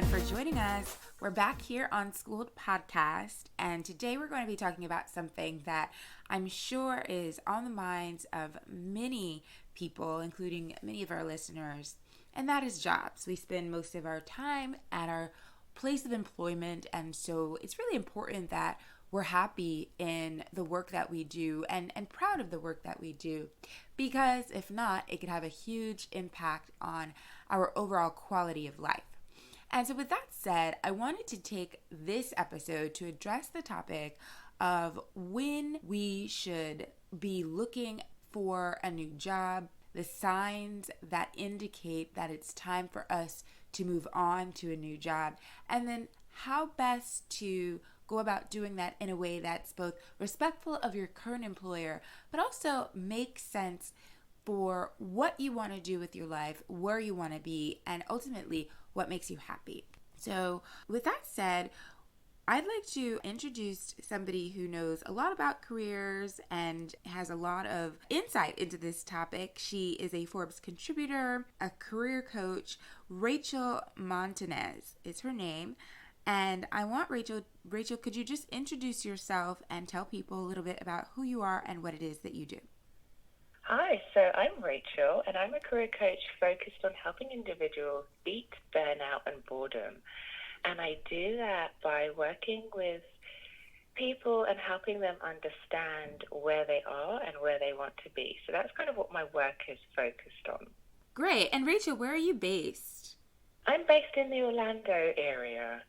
everyone for joining us. We're back here on Skooled podcast, and today we're going to be talking about something that I'm sure is on the minds of many people, including many of our listeners, and that is jobs. We spend most of our time at our place of employment, and so it's really important that we're happy in the work that we do and proud of the work that we do, because if not, it could have a huge impact on our overall quality of life. And so with that said, I wanted to take this episode to address the topic of when we should be looking for a new job, the signs that indicate that it's time for us to move on to a new job, and then how best to go about doing that in a way that's both respectful of your current employer, but also makes sense for what you want to do with your life, where you want to be, and ultimately what makes you happy. So with that said, I'd like to introduce somebody who knows a lot about careers and has a lot of insight into this topic. She is a Forbes contributor, a career coach. Rachel Montanez is her name. And I want Rachel, could you just introduce yourself and tell people a little bit about who you are and what it is that you do? Hi, so I'm Rachel, and I'm a career coach focused on helping individuals beat burnout and boredom. And I do that by working with people and helping them understand where they are and where they want to be. So that's kind of what my work is focused on. Great. And Rachel, where are you based? I'm based in the Orlando area.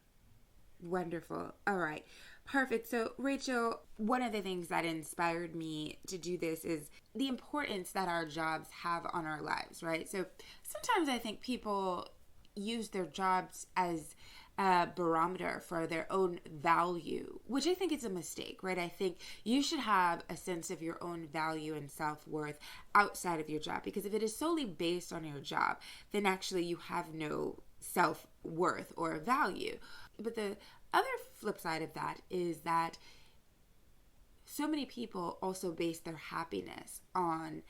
Wonderful. All right. Perfect. So, Rachel, one of the things that inspired me to do this is the importance that our jobs have on our lives, right? So, sometimes I think people use their jobs as a barometer for their own value, which I think is a mistake, right? I think you should have a sense of your own value and self-worth outside of your job, because if it is solely based on your job, then actually you have no self-worth or value. But the other flip side of that is that so many people also base their happiness on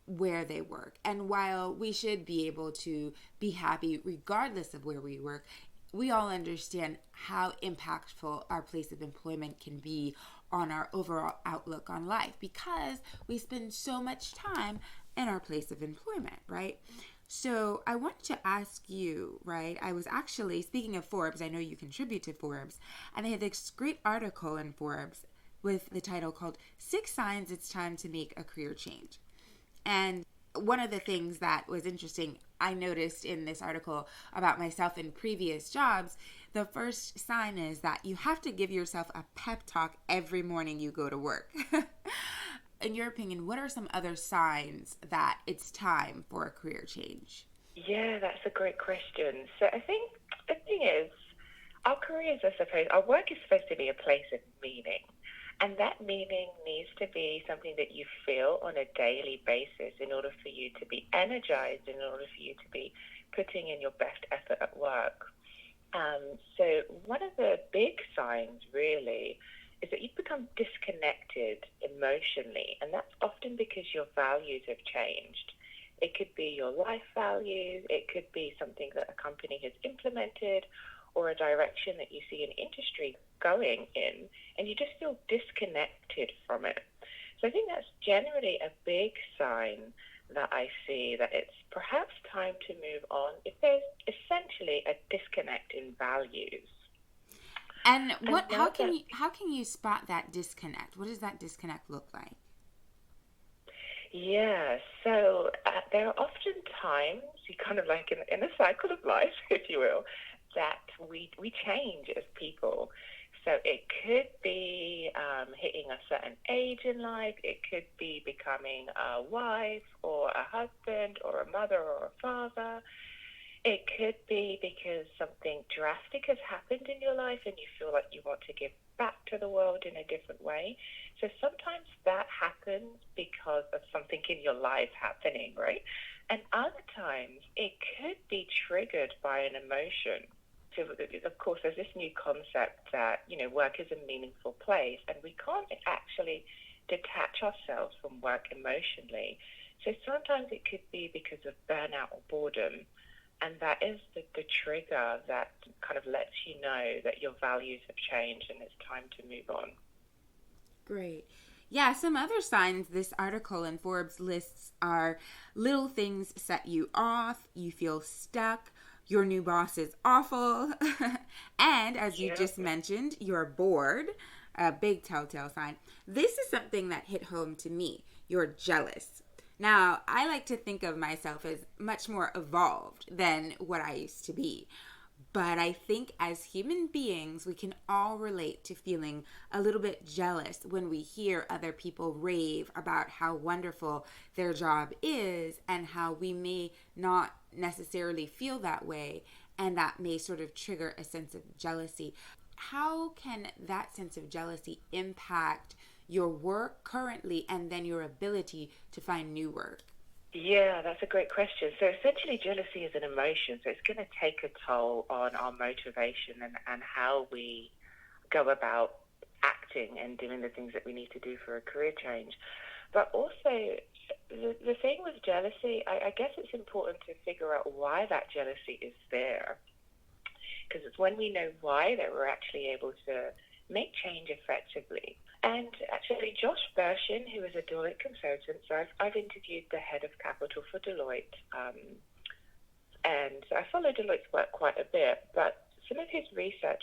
where they work. And while we should be able to be happy regardless of where we work, we all understand how impactful our place of employment can be on our overall outlook on life, because we spend so much time in our place of employment, right? So I wanted to ask you, right, I was actually, speaking of Forbes, I know you contribute to Forbes, and they had this great article in Forbes with the title called 6 Signs It's Time to Make a Career Change. And one of the things that was interesting, I noticed in this article about myself in previous jobs, the first sign is that you have to give yourself a pep talk every morning you go to work. In your opinion, what are some other signs that it's time for a career change? Yeah, that's a great question. So I think the thing is, our work is supposed to be a place of meaning. And that meaning needs to be something that you feel on a daily basis in order for you to be energized, in order for you to be putting in your best effort at work. So one of the big signs really is that you become disconnected emotionally, and that's often because your values have changed. It could be your life values, it could be something that a company has implemented, or a direction that you see an industry going in, and you just feel disconnected from it. So I think that's generally a big sign that I see that it's perhaps time to move on if there's essentially a disconnect in values. And how can you spot that disconnect? What does that disconnect look like? Yeah, so there are often times, you kind of like in a cycle of life, if you will, that we change as people. So it could be hitting a certain age in life. It could be becoming a wife or a husband or a mother or a father. It could be because something drastic has happened in your life and you feel like you want to give back to the world in a different way. So sometimes that happens because of something in your life happening, right? And other times it could be triggered by an emotion. So, of course, there's this new concept that, work is a meaningful place, and we can't actually detach ourselves from work emotionally. So sometimes it could be because of burnout or boredom. And that is the trigger that kind of lets you know that your values have changed and it's time to move on. Great. Yeah, some other signs this article in Forbes lists are little things set you off, you feel stuck, your new boss is awful, and as you just mentioned, you're bored, a big telltale sign. This is something that hit home to me. You're jealous. Now, I like to think of myself as much more evolved than what I used to be. But I think as human beings, we can all relate to feeling a little bit jealous when we hear other people rave about how wonderful their job is and how we may not necessarily feel that way. And that may sort of trigger a sense of jealousy. How can that sense of jealousy impact your work currently and then your ability to find new work? Yeah, that's a great question. So essentially, jealousy is an emotion. So it's going to take a toll on our motivation and how we go about acting and doing the things that we need to do for a career change. But also, the thing with jealousy, I guess it's important to figure out why that jealousy is there. Because it's when we know why that we're actually able to make change effectively. And actually, Josh Bershin, who is a Deloitte consultant, so I've interviewed the head of capital for Deloitte, and I follow Deloitte's work quite a bit, but some of his research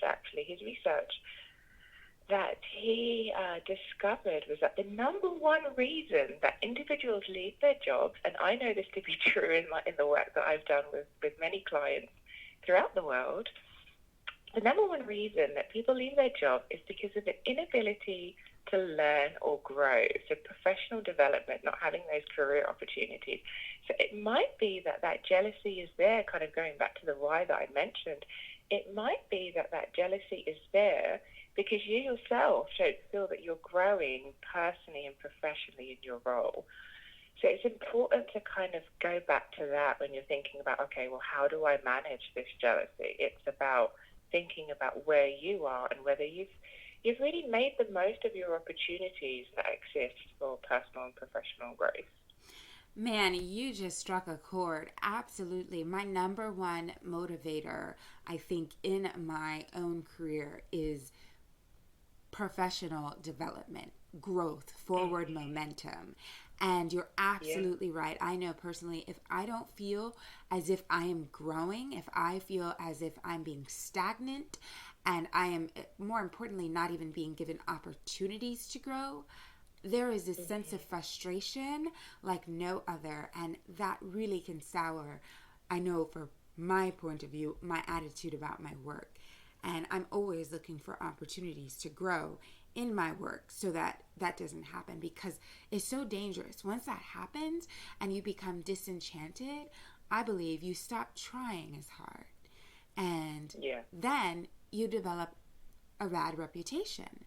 that he discovered was that the number one reason that individuals leave their jobs, and I know this to be true in the work that I've done with many clients throughout the world, the number one reason that people leave their job is because of the inability to learn or grow. So professional development, not having those career opportunities. So it might be that jealousy is there, kind of going back to the why that I mentioned. It might be that jealousy is there because you yourself don't feel that you're growing personally and professionally in your role. So it's important to kind of go back to that when you're thinking about, okay, well, how do I manage this jealousy? It's about thinking about where you are and whether you've really made the most of your opportunities that exist for personal and professional growth. Man, you just struck a chord. Absolutely. My number one motivator, I think, in my own career is professional development, growth, forward momentum. And you're absolutely right. I know personally, if I don't feel as if I am growing, if I feel as if I'm being stagnant, and I am, more importantly, not even being given opportunities to grow, there is this sense of frustration like no other. And that really can sour, I know from my point of view, my attitude about my work. And I'm always looking for opportunities to grow in my work so that doesn't happen, because it's so dangerous. Once that happens and you become disenchanted, I believe you stop trying as hard. And then you develop a bad reputation.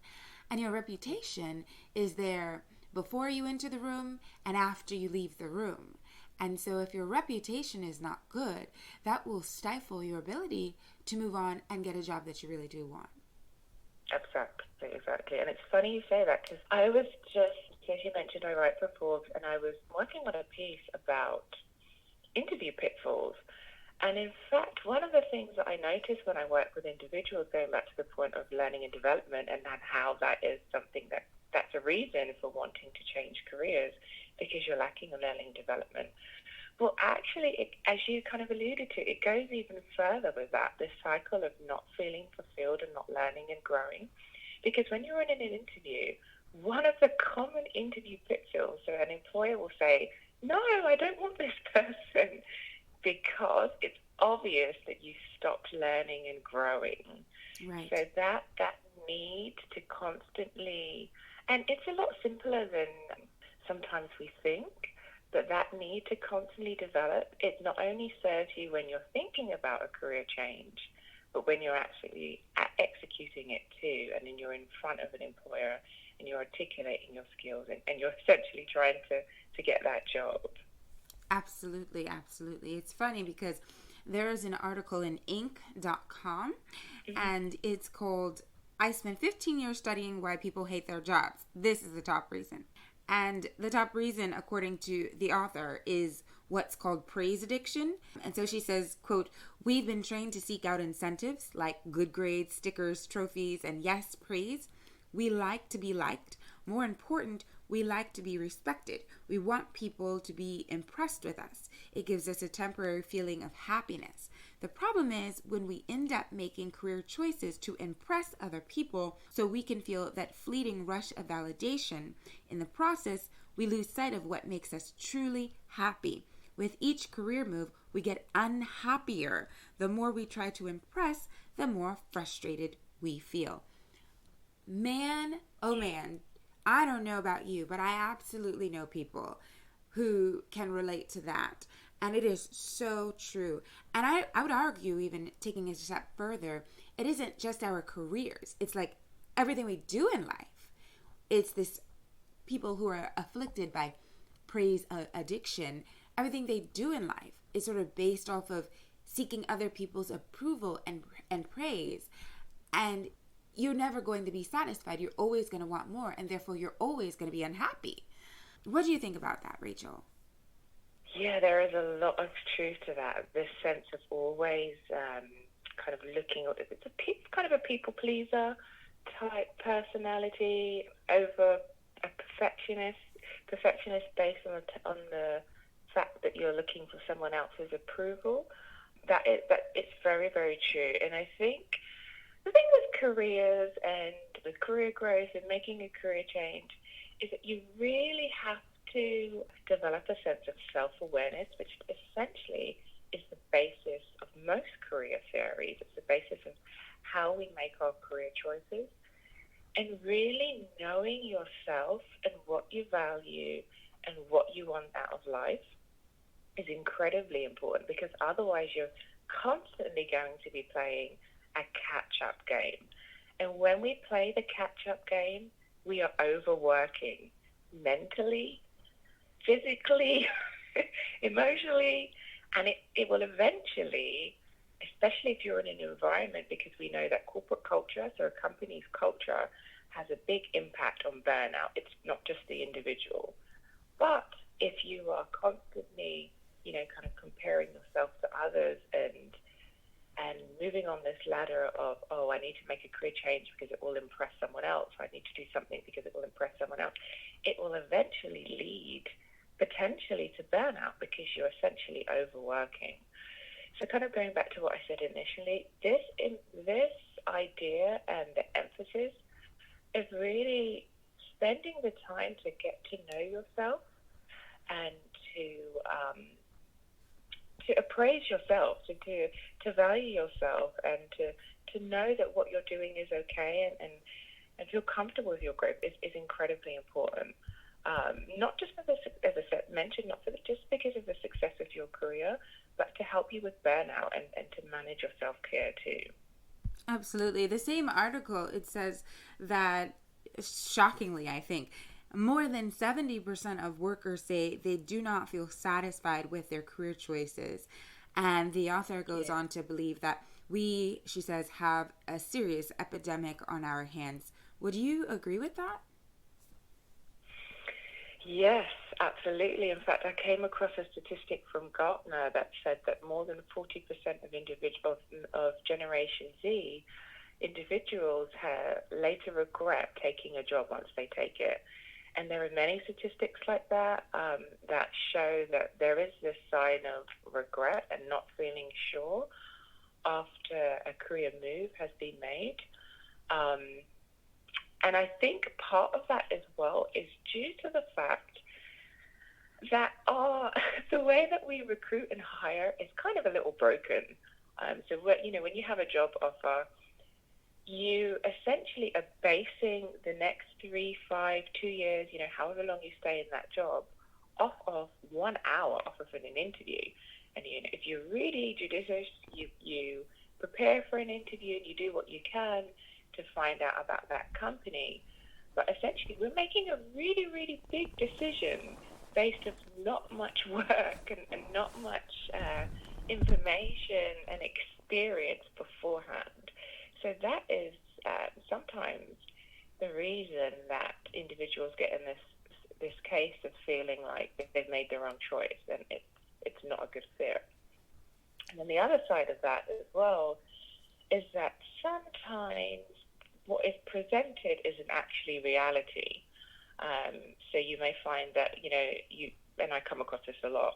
And your reputation is there before you enter the room and after you leave the room. And so if your reputation is not good, that will stifle your ability to move on and get a job that you really do want. Exactly. And it's funny you say that, because I was just, as you mentioned, I write for Forbes, and I was working on a piece about interview pitfalls. And in fact, one of the things that I noticed when I work with individuals, going back to the point of learning and development, and how that is something that's a reason for wanting to change careers, because you're lacking in learning development. Well, actually, as you kind of alluded to, it goes even further with that, this cycle of not feeling fulfilled and not learning and growing. Because when you're in an interview, one of the common interview pitfalls, so an employer will say, no, I don't want this person, because it's obvious that you stopped learning and growing. Right. So that need to constantly, and it's a lot simpler than sometimes we think, but that need to constantly develop, it not only serves you when you're thinking about a career change, but when you're actually executing it too, and then you're in front of an employer and you're articulating your skills and you're essentially trying to get that job. Absolutely. It's funny because there's an article in Inc.com, and it's called, I spent 15 years studying why people hate their jobs. This is the top reason. And the top reason, according to the author, is what's called praise addiction. And so she says, quote, "We've been trained to seek out incentives like good grades, stickers, trophies, and yes, praise. We like to be liked. More important, we like to be respected. We want people to be impressed with us. It gives us a temporary feeling of happiness. The problem is when we end up making career choices to impress other people so we can feel that fleeting rush of validation. In the process, we lose sight of what makes us truly happy. With each career move, we get unhappier. The more we try to impress, the more frustrated we feel." Man, oh man, I don't know about you, but I absolutely know people who can relate to that. And it is so true. And I would argue, even taking it a step further, it isn't just our careers. It's like everything we do in life. It's this people who are afflicted by praise addiction. Everything they do in life is sort of based off of seeking other people's approval and praise. And you're never going to be satisfied. You're always going to want more. And therefore, you're always going to be unhappy. What do you think about that, Rachel? Yeah, there is a lot of truth to that. This sense of always kind of looking, it's kind of a people pleaser type personality over a perfectionist based on the fact that you're looking for someone else's approval. That it's very, very true. And I think the thing with careers and with career growth and making a career change is that you really have to develop a sense of self-awareness, which essentially is the basis of most career theories. It's the basis of how we make our career choices. And really knowing yourself and what you value and what you want out of life is incredibly important, because otherwise you're constantly going to be playing a catch-up game. And when we play the catch-up game, we are overworking mentally, physically, emotionally, and it will eventually, especially if you're in an environment, because we know that corporate culture, so a company's culture, has a big impact on burnout. It's not just the individual. But if you are constantly, kind of comparing yourself to others and moving on this ladder of, I need to make a career change because it will impress someone else. I need to do something because it will impress someone else. It will eventually lead potentially to burnout because you're essentially overworking. So kind of going back to what I said initially, this idea and the emphasis of really spending the time to get to know yourself and to appraise yourself, to value yourself, and to know that what you're doing is okay and feel comfortable with your growth is incredibly important. Not just for as I mentioned, not just because of the success of your career, but to help you with burnout and to manage your self-care too. Absolutely. The same article, it says that, shockingly, I think, more than 70% of workers say they do not feel satisfied with their career choices. And the author goes on to believe that we, she says, have a serious epidemic on our hands. Would you agree with that? Yes, absolutely. In fact, I came across a statistic from Gartner that said that more than 40% of Generation Z individuals later regret taking a job once they take it. And there are many statistics like that that show that there is this sign of regret and not feeling sure after a career move has been made. And I think part of that as well is due to the fact that the way that we recruit and hire is kind of a little broken. So when you have a job offer, you essentially are basing the next 3, 5, 2 years, however long you stay in that job, off of 1 hour off of an interview. And if you're really judicious, you prepare for an interview and you do what you can to find out about that company. But essentially, we're making a really, really big decision based on not much work and not much information and experience beforehand. So that is sometimes the reason that individuals get in this case of feeling like they've made the wrong choice. And it's not a good fit. And then the other side of that as well is that sometimes what is presented isn't actually reality. So you may find that, and I come across this a lot,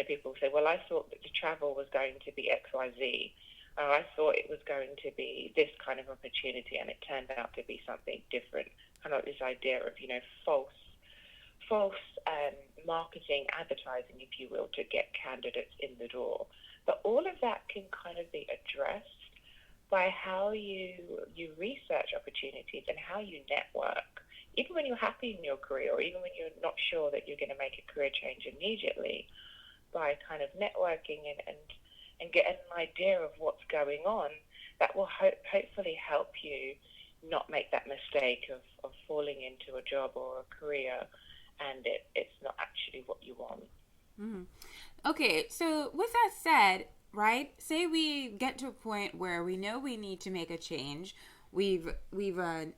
people say, well, I thought that the travel was going to be X, Y, Z. Or I thought it was going to be this kind of opportunity, and it turned out to be something different. Kind of this idea of, false marketing, advertising, if you will, to get candidates in the door. But all of that can kind of be addressed by how you research opportunities and how you network. Even when you're happy in your career, or even when you're not sure that you're going to make a career change immediately, by kind of networking and getting an idea of what's going on, that will hopefully help you not make that mistake of falling into a job or a career and it's not actually what you want. Mm-hmm. Okay, so with that said, right, say we get to a point where we know we need to make a change. We've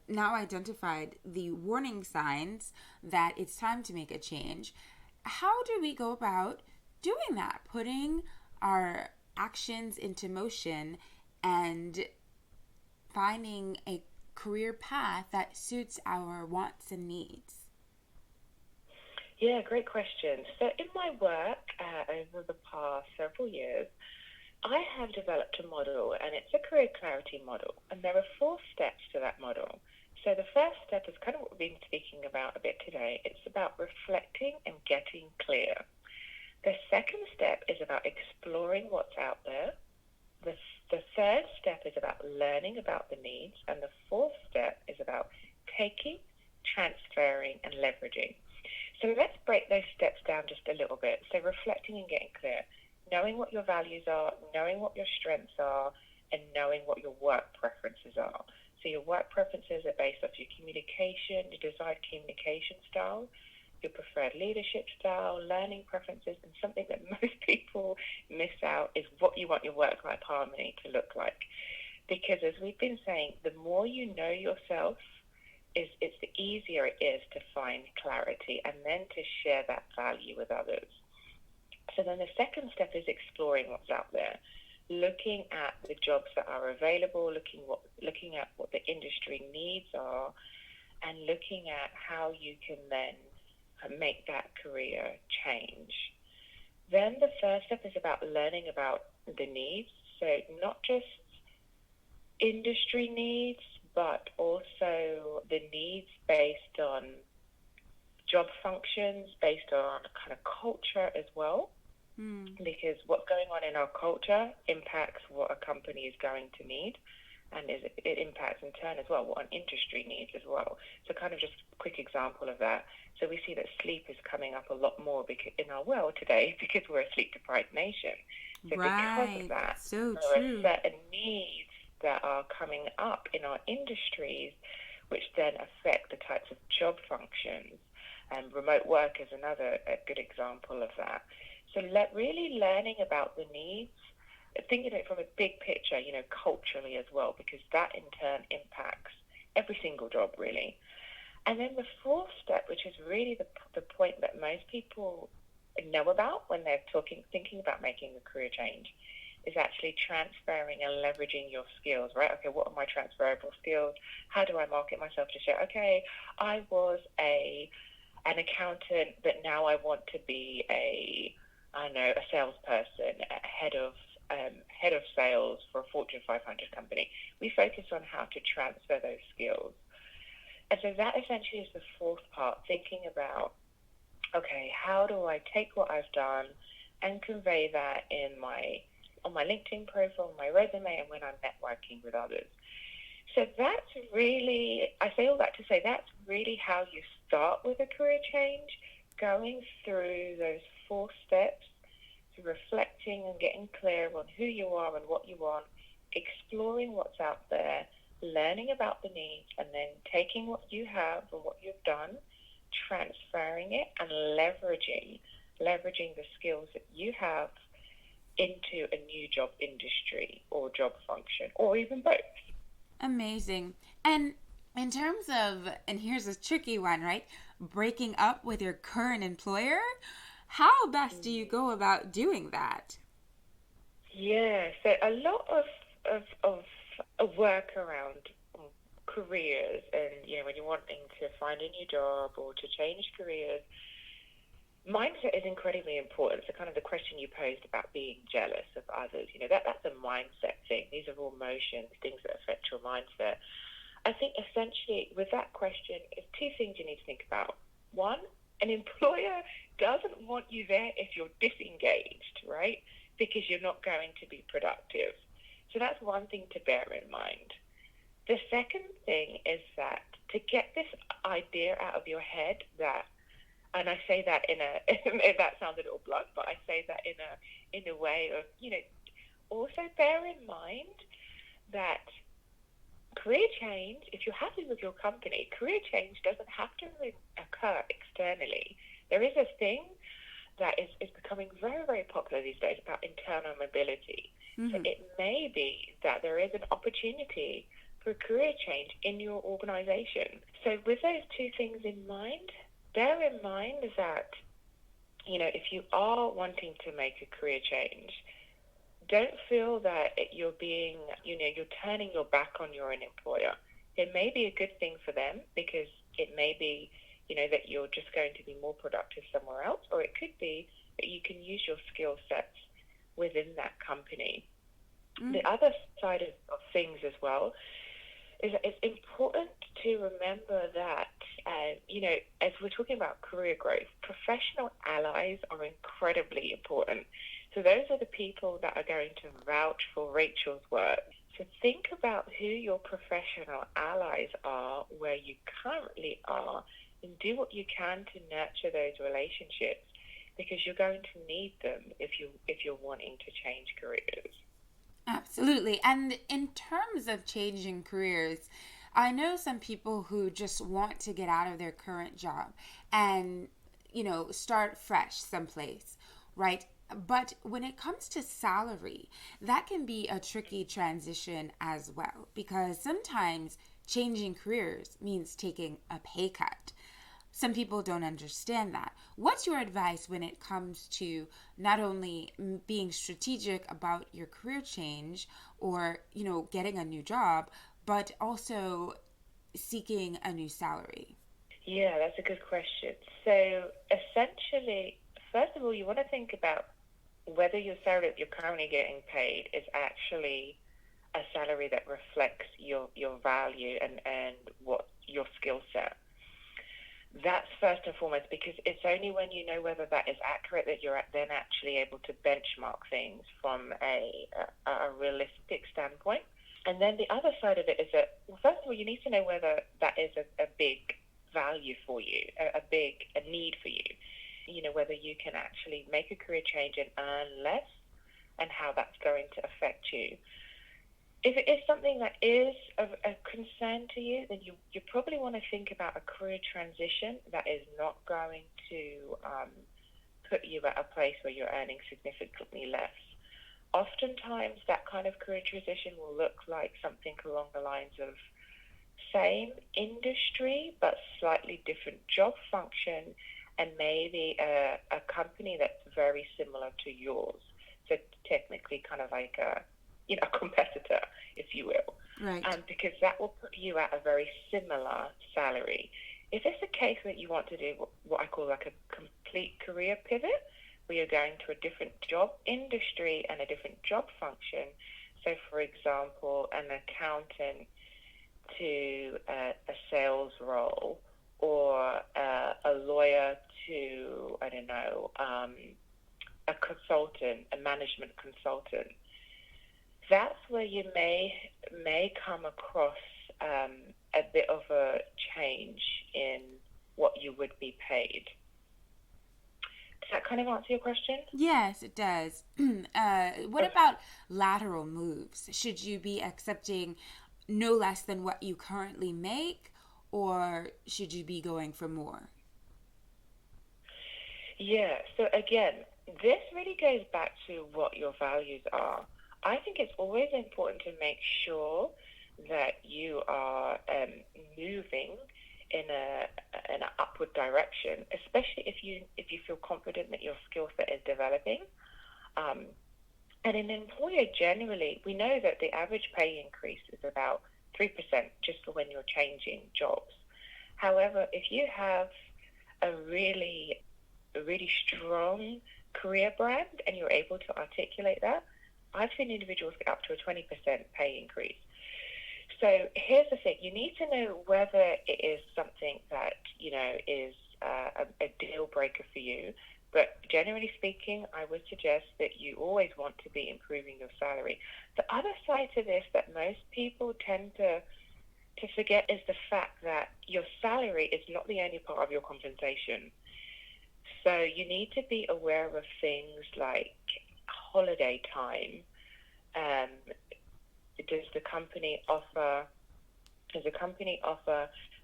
now identified the warning signs that it's time to make a change. How do we go about doing that, putting our actions into motion and finding a career path that suits our wants and needs? Yeah, great question. So in my work over the past several years, I have developed a model, and it's a career clarity model, and there are 4 steps to that model. So the first step is kind of what we've been speaking about a bit today. It's about reflecting and getting clear. The second step is about exploring what's out there. The third step is about learning about the needs, and the fourth step is about taking, transferring, and leveraging. So let's break those steps down just a little bit. So reflecting and getting clear, knowing what your values are, knowing what your strengths are, and knowing what your work preferences are. So your work preferences are based off your communication, your desired communication style, your preferred leadership style, learning preferences, and something that most people miss out is what you want your work-life harmony to look like. Because as we've been saying, the more you know yourself, it's the easier it is to find clarity and then to share that value with others. So then the second step is exploring what's out there, looking at the jobs that are available, looking at what the industry needs are, and looking at how you can then make that career change. Then the third step is about learning about the needs. So not just industry needs, but also the needs based on job functions, based on kind of culture as well. Because what's going on in our culture impacts what a company is going to need, and it impacts in turn as well what an industry needs as well. So kind of just a quick example of that. So we see that sleep is coming up a lot more in our world today because we're a sleep-deprived nation. So because of that, so there true. are certain needs that are coming up in our industries, which then affect the types of job functions. And remote work is another good example of that. So really learning about the needs, thinking of it from a big picture, culturally as well, because that in turn impacts every single job really. And then the fourth step, which is really the point that most people know about when they're thinking about making a career change, is actually transferring and leveraging your skills, right? Okay, what are my transferable skills? How do I market myself to share? Okay, I was an accountant, but now I want to be a salesperson, head of sales for a Fortune 500 company. We focus on how to transfer those skills. And so that essentially is the fourth part, thinking about, okay, how do I take what I've done and convey that on my LinkedIn profile, my resume, and when I'm networking with others. So that's really, I say all that to say, that's really how you start with a career change, going through those 4 steps, to reflecting and getting clear on who you are and what you want, exploring what's out there, learning about the needs, and then taking what you have and what you've done, transferring it, and leveraging the skills that you have into a new job industry or job function, or even both. Amazing. And in terms of, and here's a tricky one, right? Breaking up with your current employer. How best do you go about doing that? Yeah, so a lot of a work around careers, and when you're wanting to find a new job or to change careers, mindset is incredibly important. So kind of the question you posed about being jealous of others, that's a mindset thing. These are all emotions, things that affect your mindset. I think essentially with that question, there's two things you need to think about. One, an employer doesn't want you there if you're disengaged, right? Because you're not going to be productive. So that's one thing to bear in mind. The second thing is that to get this idea out of your head that, and I say that that sounds a little blunt, but I say that in a way of, also bear in mind that career change, if you're happy with your company, career change doesn't have to occur externally. There is a thing that is becoming very, very popular these days about internal mobility. Mm-hmm. So it may be that there is an opportunity for career change in your organization. So with those two things in mind, bear in mind that, if you are wanting to make a career change, don't feel that you're turning your back on your own employer. It may be a good thing for them because it may be, that you're just going to be more productive somewhere else, or it could be that you can use your skill sets within that company. Mm. The other side of things as well is that it's important to remember that, as we're talking about career growth, professional allies are incredibly important. So those are the people that are going to vouch for Rachel's work. So think about who your professional allies are, where you currently are, and do what you can to nurture those relationships, because you're going to need them if you're wanting to change careers. Absolutely. And in terms of changing careers, I know some people who just want to get out of their current job and, start fresh someplace, right? But when it comes to salary, that can be a tricky transition as well, because sometimes changing careers means taking a pay cut. Some people don't understand that. What's your advice when it comes to not only being strategic about your career change or, getting a new job, but also seeking a new salary? Yeah, that's a good question. So essentially, first of all, you want to think about whether your salary that you're currently getting paid is actually a salary that reflects your value and what your skill set. That's first and foremost, because it's only when you know whether that is accurate that you're then actually able to benchmark things from a realistic standpoint. And then the other side of it is that, well, first of all, you need to know whether that is a big value for you, a need for you. Whether you can actually make a career change and earn less, and how that's going to affect you. If it is something that is of a concern to you, then you probably want to think about a career transition that is not going to put you at a place where you're earning significantly less. Oftentimes, that kind of career transition will look like something along the lines of same industry, but slightly different job function, and maybe a company that's very similar to yours. So technically kind of like a competitor, if you will. Right. Because that will put you at a very similar salary. If it's a case that you want to do what I call like a complete career pivot, where you're going to a different job industry and a different job function, so for example, an accountant to a sales role, or a lawyer to, I don't know, a consultant, a management consultant, that's where you may come across a bit of a change in what you would be paid. Does that kind of answer your question? Yes, it does. What about lateral moves? Should you be accepting no less than what you currently make, or should you be going for more? Yeah, so again, this really goes back to what your values are. I think it's always important to make sure that you are moving in an upward direction, especially if you feel confident that your skill set is developing. And an employer generally, we know that the average pay increase is about 3% just for when you're changing jobs. However, if you have a really strong career brand and you're able to articulate that, I've seen individuals get up to a 20% pay increase. So here's the thing. You need to know whether it is something that, is a deal breaker for you. But generally speaking, I would suggest that you always want to be improving your salary. The other side to this that most people tend to forget is the fact that your salary is not the only part of your compensation. So you need to be aware of things like holiday time. Does the company offer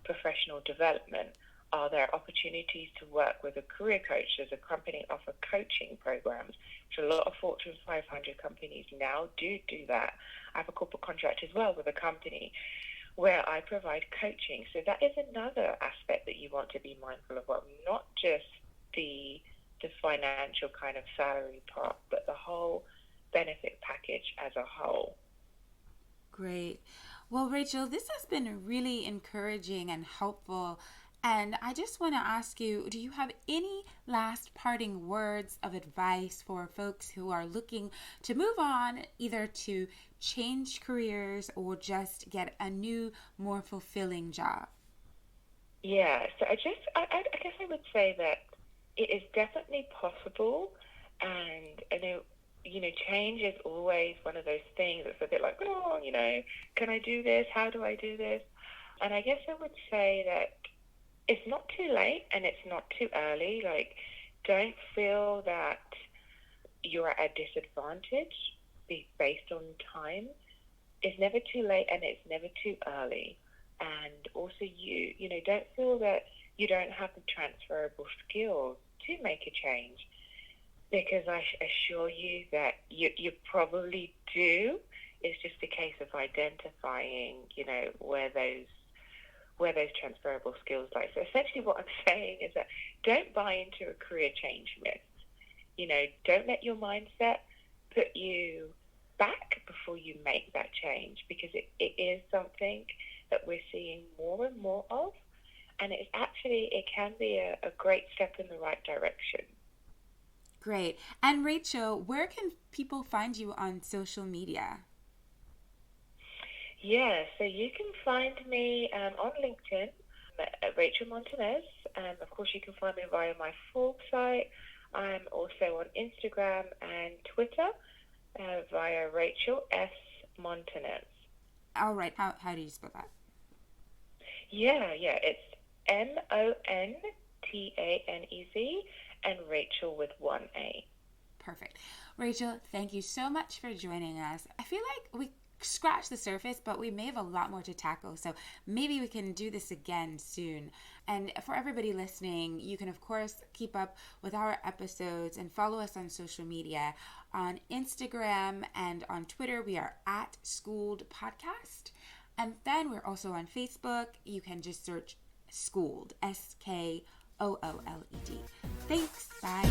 professional development? Are there opportunities to work with a career coach? Does a company offer coaching programs? Which a lot of Fortune 500 companies now do that. I have a corporate contract as well with a company where I provide coaching. So that is another aspect that you want to be mindful of. Well, not just the financial kind of salary part, but the whole benefit package as a whole. Great. Well, Rachel, this has been really encouraging and helpful. And I just want to ask you, do you have any last parting words of advice for folks who are looking to move on, either to change careers or just get a new, more fulfilling job? Yeah, so I guess I would say that it is definitely possible. And I know, change is always one of those things that's a bit like, can I do this? How do I do this? And I guess I would say that it's not too late and it's not too early. Like, don't feel that you're at a disadvantage based on time. It's never too late and it's never too early. And also don't feel that you don't have the transferable skills to make a change, because I assure you that you probably do. It's just a case of identifying, where those transferable skills lie. So essentially what I'm saying is that don't buy into a career change myth. Don't let your mindset put you back before you make that change, because it is something that we're seeing more and more of. And it can be a great step in the right direction. Great. And Rachel, where can people find you on social media? Yeah, so you can find me on LinkedIn at Rachel Montanez. Of course, you can find me via my Forbes site. I'm also on Instagram and Twitter via Rachel S. Montanez. All right. How do you spell that? Yeah. It's Montanez and Rachel with one A. Perfect. Rachel, thank you so much for joining us. I feel like we scratched the surface, but we may have a lot more to tackle. So maybe we can do this again soon. And for everybody listening, you can, of course, keep up with our episodes and follow us on social media. On Instagram and on Twitter, we are at Skooled Podcast. And then we're also on Facebook. You can just search Skooled, Skooled. Thanks. Bye.